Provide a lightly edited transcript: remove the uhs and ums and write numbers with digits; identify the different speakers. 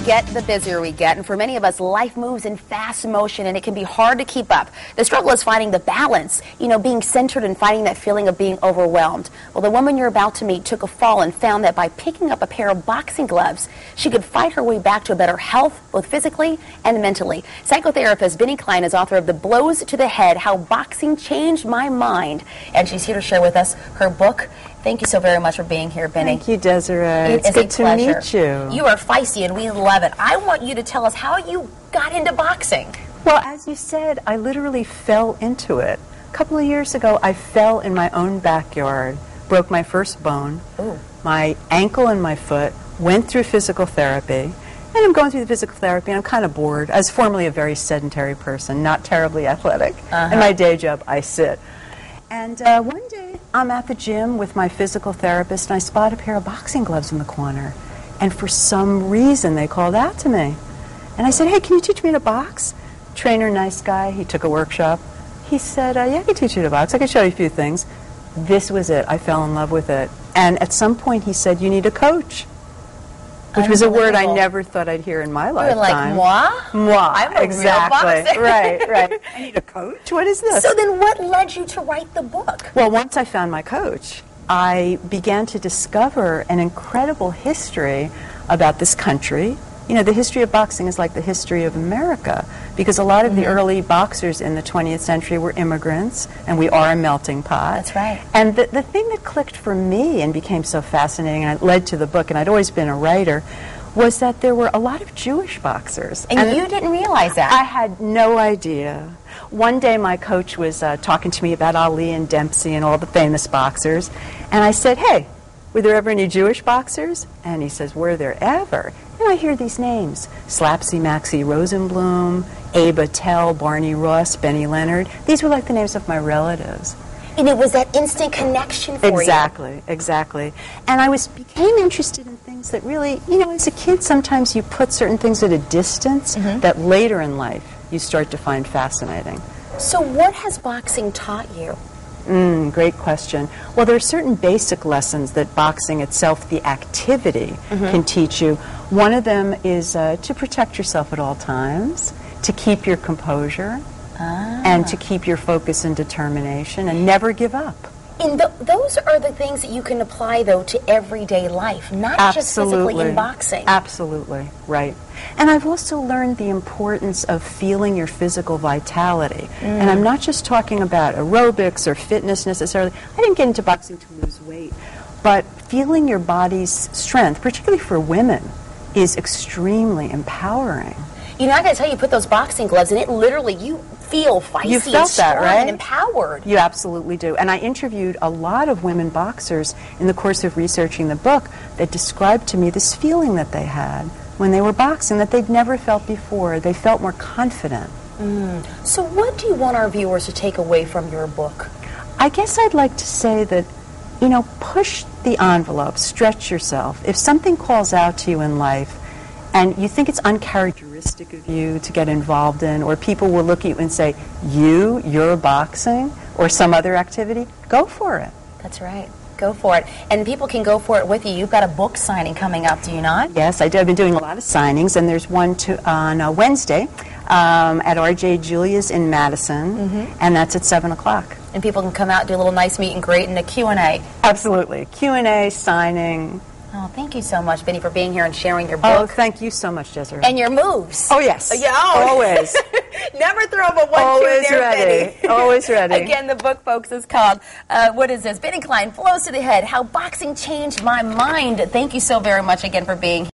Speaker 1: get, the busier we get, and for many of us, life moves in fast motion and it can be hard to keep up. The struggle is finding the balance, being centered and finding that feeling of being overwhelmed. Well, the woman you're about to meet took a fall and found that by picking up a pair of boxing gloves, she could fight her way back to a better health, both physically and mentally. Psychotherapist Binnie Klein is author of The Blows to the Head, How Boxing Changed My Mind, and she's here to share with us her book. Thank you so very much for being here, Binnie.
Speaker 2: Thank you, Desiree. It's good to meet you.
Speaker 1: You are feisty, and we love it. I want you to tell us how you got into boxing.
Speaker 2: Well, as you said, I literally fell into it. A couple of years ago, I fell in my own backyard, broke my first bone, my ankle and my foot, went through physical therapy, and I'm going through the physical therapy, and I'm kind of bored. I was formerly a very sedentary person, not terribly athletic. In my day job, I sit. And one day, I'm at the gym with my physical therapist, and I spot a pair of boxing gloves in the corner. And for some reason, they called out to me. And I said, hey, can you teach me to box? Trainer, nice guy. He took a workshop. He said, yeah, I can teach you to box. I can show you a few things. This was it. I fell in love with it. And at some point, he said, you need a coach, which was a word I never thought I'd hear in my lifetime.
Speaker 1: You were like, moi?
Speaker 2: Moi,
Speaker 1: I'm a
Speaker 2: exactly.
Speaker 1: real boxer.
Speaker 2: Right. I need a coach? What is this?
Speaker 1: So then what led you to write the book?
Speaker 2: Well, once I found my coach, I began to discover an incredible history about this country. You know, the history of boxing is like the history of America, because a lot of the early boxers in the 20th century were immigrants, and we are a melting pot.
Speaker 1: That's right.
Speaker 2: And the thing that clicked for me and became so fascinating, and it led to the book, and I'd always been a writer, was that there were a lot of Jewish boxers.
Speaker 1: And you didn't realize that?
Speaker 2: I had no idea. One day my coach was talking to me about Ali and Dempsey and all the famous boxers, and I said, hey, were there ever any Jewish boxers? And he says, were there ever? And I hear these names, Slapsy Maxie Rosenblum, Abe Attell, Barney Ross, Benny Leonard. These were like the names of my relatives.
Speaker 1: And it was that instant connection for you.
Speaker 2: Exactly. And I became interested in things that really, as a kid, sometimes you put certain things at a distance that later in life you start to find fascinating.
Speaker 1: So what has boxing taught you?
Speaker 2: Great question. Well, there are certain basic lessons that boxing itself, the activity, can teach you. One of them is to protect yourself at all times, to keep your composure, and to keep your focus and determination, and never give up.
Speaker 1: And those are the things that you can apply, though, to everyday life, not just physically in boxing.
Speaker 2: Absolutely, right. And I've also learned the importance of feeling your physical vitality. And I'm not just talking about aerobics or fitness necessarily. I didn't get into boxing to lose weight. But feeling your body's strength, particularly for women, is extremely empowering.
Speaker 1: I got to tell you, put those boxing gloves in, it literally, you feel feisty
Speaker 2: you felt
Speaker 1: strong
Speaker 2: that, right?
Speaker 1: and empowered.
Speaker 2: You absolutely do. And I interviewed a lot of women boxers in the course of researching the book that described to me this feeling that they had when they were boxing that they'd never felt before. They felt more confident.
Speaker 1: So what do you want our viewers to take away from your book?
Speaker 2: I guess I'd like to say that, push the envelope, stretch yourself. If something calls out to you in life and you think it's uncharacteristic of you to get involved in, or people will look at you and say, you're boxing or some other activity, go for it.
Speaker 1: That's right. Go for it. And people can go for it with you. You've got a book signing coming up, do you not?
Speaker 2: Yes, I do. I've been doing a lot of signings, and there's one on Wednesday at R.J. Julia's in Madison, and that's at 7 o'clock.
Speaker 1: And people can come out, do a little nice meet and greet and a Q&A.
Speaker 2: Absolutely. Q&A, signing.
Speaker 1: Oh, thank you so much, Binnie, for being here and sharing your
Speaker 2: Oh,
Speaker 1: book.
Speaker 2: thank you so much, Desiree.
Speaker 1: And your moves.
Speaker 2: Oh, yes.
Speaker 1: Yeah,
Speaker 2: always.
Speaker 1: Never throw them a 1-2
Speaker 2: Always
Speaker 1: there,
Speaker 2: ready.
Speaker 1: Binnie.
Speaker 2: Always ready.
Speaker 1: Again, the book, folks, is called, what is this? Binnie Klein, Blows to the Head, How Boxing Changed My Mind. Thank you so very much again for being here.